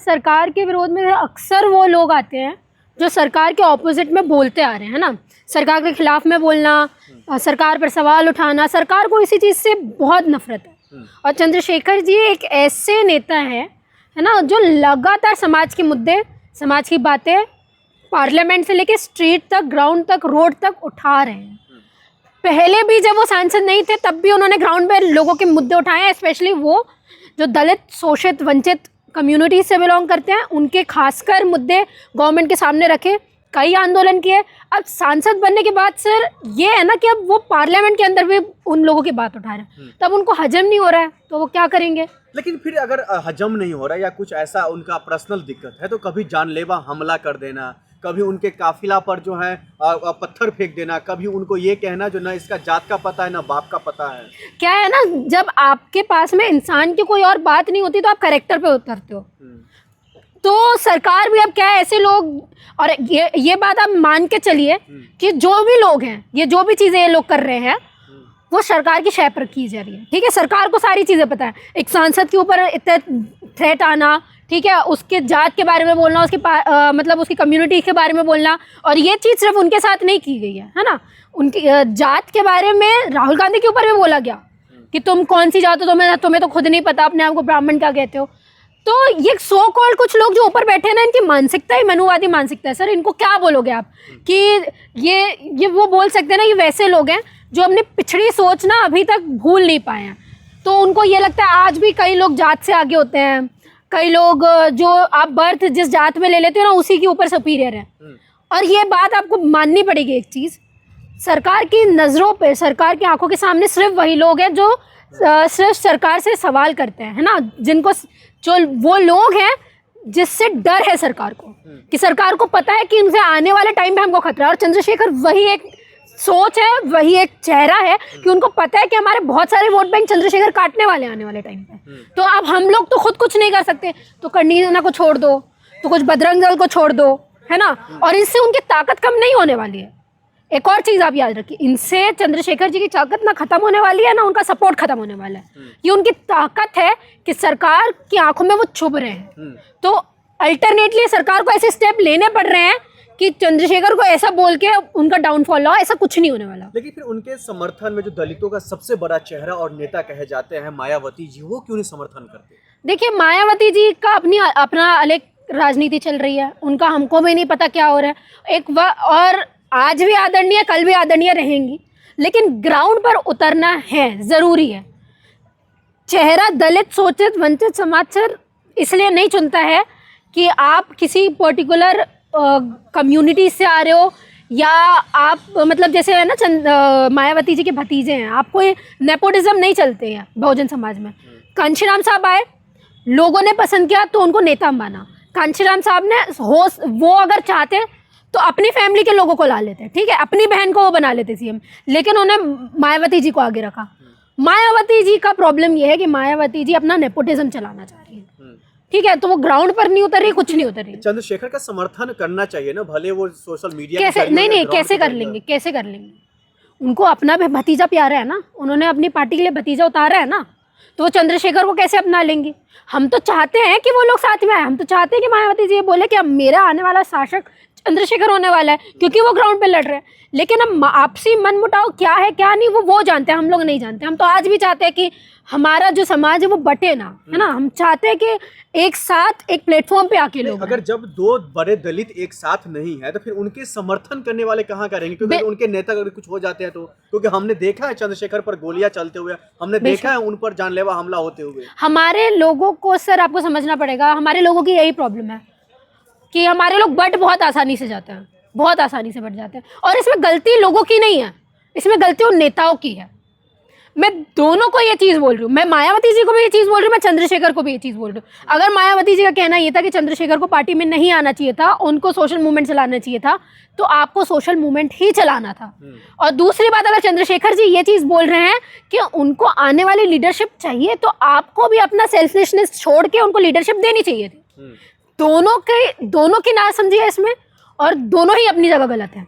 सरकार के विरोध में अक्सर वो लोग आते हैं जो सरकार के ऑपोजिट में बोलते आ रहे हैं ना, सरकार के खिलाफ में बोलना, सरकार पर सवाल उठाना, सरकार को इसी चीज़ से बहुत नफरत है। और चंद्रशेखर जी एक ऐसे नेता है ना, जो लगातार समाज के मुद्दे, समाज की बातें पार्लियामेंट से लेके स्ट्रीट तक, ग्राउंड तक, रोड तक उठा रहे हैं। पहले भी जब वो सांसद नहीं थे तब भी उन्होंने ग्राउंड पे लोगों के मुद्दे उठाए हैं, स्पेशली वो जो दलित, शोषित, वंचित कम्युनिटी से बिलोंग करते हैं, उनके खासकर मुद्दे गवर्नमेंट के सामने रखे, कई आंदोलन किए। अब सांसद बनने के बाद सर ये है ना कि अब वो पार्लियामेंट के अंदर भी उन लोगों की बात उठा रहे हैं, तब उनको हजम नहीं हो रहा है तो वो क्या करेंगे। लेकिन फिर अगर हजम नहीं हो रहा है या कुछ ऐसा उनका पर्सनल दिक्कत है तो कभी जानलेवा हमला कर देना, कभी उनके काफिला पर जो है पत्थर फेंक देना, कभी उनको ये कहना जो ना इसका जात का पता है ना बाप का पता है। क्या है ना, जब आपके पास में इंसान की कोई और बात नहीं होती तो आप कैरेक्टर पे उतरते हो। तो सरकार भी अब क्या है, ऐसे लोग, और ये बात आप मान के चलिए कि जो भी लोग हैं, ये जो भी चीज़ें ये लोग कर रहे हैं वो सरकार की शय पर की जा रही है। ठीक है, सरकार को सारी चीज़ें पता है। एक सांसद के ऊपर इतने थ्रेट आना, ठीक है, उसके जात के बारे में बोलना, उसके मतलब उसकी कम्युनिटी के बारे में बोलना, और ये चीज़ सिर्फ उनके साथ नहीं की गई है ना, उनकी जात के बारे में राहुल गांधी के ऊपर भी बोला गया कि तुम कौन सी जात हो, तुम्हें तो खुद नहीं पता, अपने आप को ब्राह्मण क्या कहते हो। तो ये सो कॉल्ड कुछ लोग जो ऊपर बैठे हैं ना, इनकी मानसिकता ही मनुवादी मानसिकता है सर। इनको क्या बोलोगे आप कि ये वो बोल सकते हैं ना, ये वैसे लोग हैं जो अपनी पिछड़ी सोच ना अभी तक भूल नहीं पाए हैं। तो उनको ये लगता है आज भी कई लोग जात से आगे होते हैं, कई लोग जो आप बर्थ जिस जात में ले लेते हो ना उसी के ऊपर सुपीरियर है। और ये बात आपको माननी पड़ेगी एक चीज़, सरकार की नज़रों पे, सरकार की आंखों के सामने सिर्फ वही लोग हैं जो सिर्फ सरकार से सवाल करते हैं, है ना, जिनको, जो वो लोग हैं जिससे डर है सरकार को, कि सरकार को पता है कि उनसे आने वाले टाइम पे हमको खतरा है। और चंद्रशेखर वही एक सोच है, वही एक चेहरा है कि उनको पता है कि हमारे बहुत सारे वोट बैंक चंद्रशेखर काटने वाले आने वाले टाइम पे। तो अब हम लोग तो खुद कुछ नहीं कर सकते, तो कर्णिसेना को छोड़ दो, तो कुछ बजरंग दल को छोड़ दो, है ना, और इससे उनकी ताकत कम नहीं होने वाली है। एक और चीज़ आप याद रखिए, इनसे चंद्रशेखर जी की ताकत ना खत्म होने वाली है ना उनका सपोर्ट खत्म होने वाला है। ये उनकी ताकत है कि सरकार की आंखों में वो छुप रहे हैं। तो अल्टरनेटली सरकार को ऐसे स्टेप लेने पड़ रहे हैं कि चंद्रशेखर को ऐसा बोल के उनका डाउनफॉल हो, ऐसा कुछ नहीं होने वाला। लेकिन फिर उनके समर्थन में जो दलितों का सबसे बड़ा चेहरा और नेता कहे जाते हैं मायावती जी, वो क्यों नहीं समर्थन करते? देखिए, मायावती जी का अपना अलग राजनीति चल रही है, उनका हमको भी नहीं पता क्या हो रहा है। और आज भी आदरणीय, कल भी आदरणीय रहेंगी, लेकिन ग्राउंड पर उतरना है, ज़रूरी है। चेहरा दलित, शोषित, वंचित समाज से इसलिए नहीं चुनता है कि आप किसी पर्टिकुलर कम्युनिटी से आ रहे हो, या आप मतलब जैसे है ना मायावती जी के भतीजे हैं, आपको नेपोटिज्म नहीं चलते हैं बहुजन समाज में। कांशीराम साहब आए, लोगों ने पसंद किया तो उनको नेता माना। कांशीराम साहब ने वो अगर चाहते तो अपनी फैमिली के लोगों को ला लेते, ठीक है, अपनी बहन को वो बना लेते सीएम, लेकिन उन्हें मायावती जी को आगे रखा। मायावती जी का प्रॉब्लम ये है कि मायावती जी अपना नेपोटिज्म चलाना चाह रही है, ठीक है, तो वो ग्राउंड पर नहीं उतर रही, कुछ नहीं उतर रही। चंद्रशेखर का समर्थन करना चाहिए ना, भले वो सोशल मीडिया कैसे नहीं कैसे कर लेंगे, कैसे कर लेंगे? उनको अपना भी भतीजा प्यारा है ना, उन्होंने अपनी पार्टी के लिए भतीजा उतारा है ना, तो वो चंद्रशेखर को कैसे अपना लेंगे? हम तो चाहते हैं कि वो लोग साथ में आए, हम तो चाहते हैं कि मायावती जी बोले कि अब मेरा आने वाला शासक चंद्रशेखर होने वाला है, क्योंकि वो ग्राउंड पे लड़ रहे हैं। लेकिन अब आपसी मनमुटाव क्या है क्या नहीं वो जानते हैं, हम लोग नहीं जानते। हम तो आज भी चाहते हैं कि हमारा जो समाज है वो बटे ना, है ना, हम चाहते हैं कि एक साथ एक प्लेटफॉर्म पे आके लोग। अगर जब दो बड़े दलित एक साथ नहीं है तो फिर उनके समर्थन करने वाले कहाँ करेंगे? क्योंकि उनके नेता अगर कुछ हो जाते हैं तो, क्योंकि हमने देखा है चंद्रशेखर पर गोलियां चलते हुए, हमने देखा है उन पर जानलेवा हमला होते हुए। हमारे लोगों को सर आपको समझना पड़ेगा, हमारे लोगों की यही प्रॉब्लम है कि हमारे लोग बट बहुत आसानी से जाते हैं, बहुत आसानी से बट जाते हैं। और इसमें गलती लोगों की नहीं है, इसमें गलती उन नेताओं की है। मैं दोनों को ये चीज़ बोल रही हूँ, मैं मायावती जी को भी ये चीज़ बोल रही हूँ, मैं चंद्रशेखर को भी ये चीज़ बोल रही हूँ। अगर मायावती जी का कहना ये था कि चंद्रशेखर को पार्टी में नहीं आना चाहिए था, उनको सोशल मूवमेंट चलाना चाहिए था, तो आपको सोशल मूवमेंट ही चलाना था। और दूसरी बात, अगर चंद्रशेखर जी ये चीज़ बोल रहे हैं कि उनको आने वाली लीडरशिप चाहिए, तो आपको भी अपना सेल्फिशनेस छोड़ के उनको लीडरशिप देनी चाहिए थी। दोनों की ना समझिए इसमें, और दोनों ही अपनी जगह गलत है।